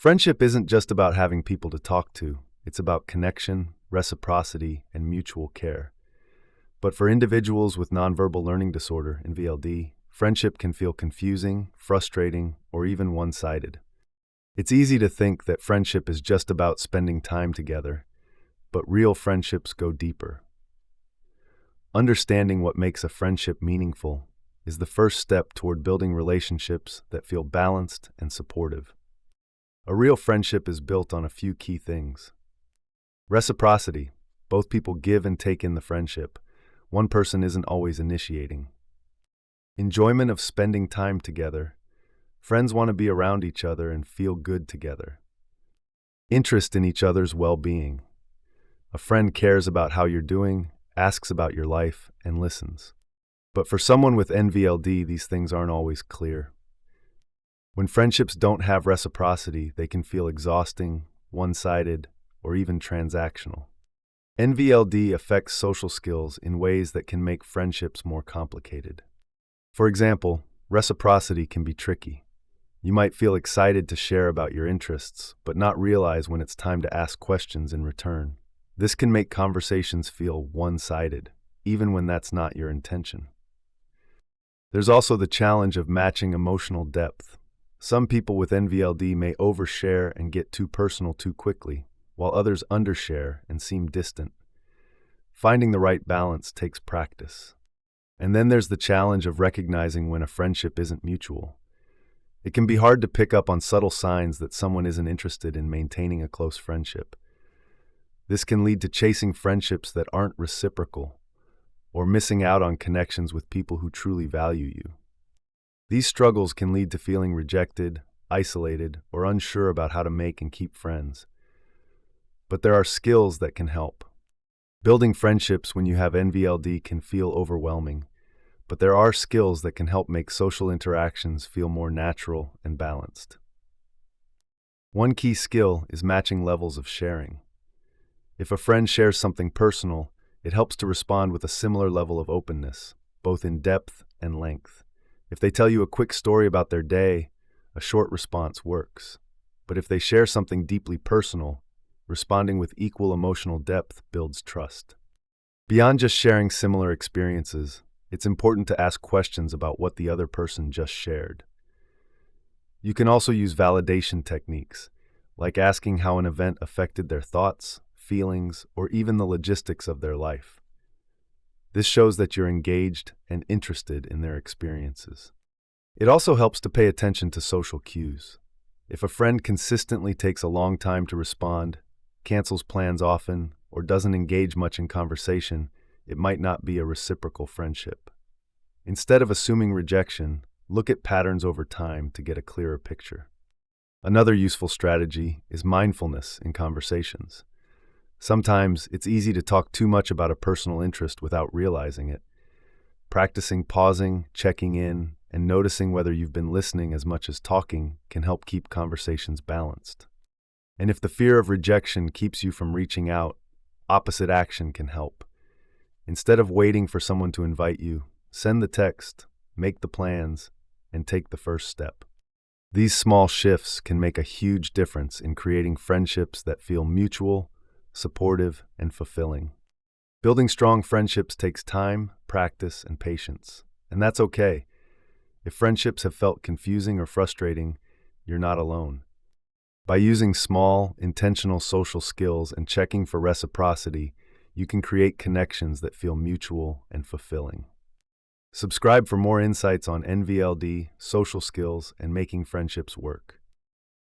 Friendship isn't just about having people to talk to. It's about connection, reciprocity, and mutual care. But for individuals with nonverbal learning disorder, NVLD, friendship can feel confusing, frustrating, or even one-sided. It's easy to think that friendship is just about spending time together, but real friendships go deeper. Understanding what makes a friendship meaningful is the first step toward building relationships that feel balanced and supportive. A real friendship is built on a few key things. Reciprocity. Both people give and take in the friendship. One person isn't always initiating. Enjoyment of spending time together. Friends want to be around each other and feel good together. Interest in each other's well-being. A friend cares about how you're doing, asks about your life, and listens. But for someone with NVLD, these things aren't always clear. When friendships don't have reciprocity, they can feel exhausting, one-sided, or even transactional. NVLD affects social skills in ways that can make friendships more complicated. For example, reciprocity can be tricky. You might feel excited to share about your interests, but not realize when it's time to ask questions in return. This can make conversations feel one-sided, even when that's not your intention. There's also the challenge of matching emotional depth. Some people with NVLD may overshare and get too personal too quickly, while others undershare and seem distant. Finding the right balance takes practice. And then there's the challenge of recognizing when a friendship isn't mutual. It can be hard to pick up on subtle signs that someone isn't interested in maintaining a close friendship. This can lead to chasing friendships that aren't reciprocal, or missing out on connections with people who truly value you. These struggles can lead to feeling rejected, isolated, or unsure about how to make and keep friends. But there are skills that can help. Building friendships when you have NVLD can feel overwhelming, but there are skills that can help make social interactions feel more natural and balanced. One key skill is matching levels of sharing. If a friend shares something personal, it helps to respond with a similar level of openness, both in depth and length. If they tell you a quick story about their day, a short response works. But if they share something deeply personal, responding with equal emotional depth builds trust. Beyond just sharing similar experiences, it's important to ask questions about what the other person just shared. You can also use validation techniques, like asking how an event affected their thoughts, feelings, or even the logistics of their life. This shows that you're engaged and interested in their experiences. It also helps to pay attention to social cues. If a friend consistently takes a long time to respond, cancels plans often, or doesn't engage much in conversation, it might not be a reciprocal friendship. Instead of assuming rejection, look at patterns over time to get a clearer picture. Another useful strategy is mindfulness in conversations. Sometimes it's easy to talk too much about a personal interest without realizing it. Practicing pausing, checking in, and noticing whether you've been listening as much as talking can help keep conversations balanced. And if the fear of rejection keeps you from reaching out, opposite action can help. Instead of waiting for someone to invite you, send the text, make the plans, and take the first step. These small shifts can make a huge difference in creating friendships that feel mutual, supportive, and fulfilling. Building strong friendships takes time, practice, and patience, and that's okay. If friendships have felt confusing or frustrating, you're not alone. By using small, intentional social skills and checking for reciprocity, you can create connections that feel mutual and fulfilling. Subscribe for more insights on NVLD, social skills, and making friendships work.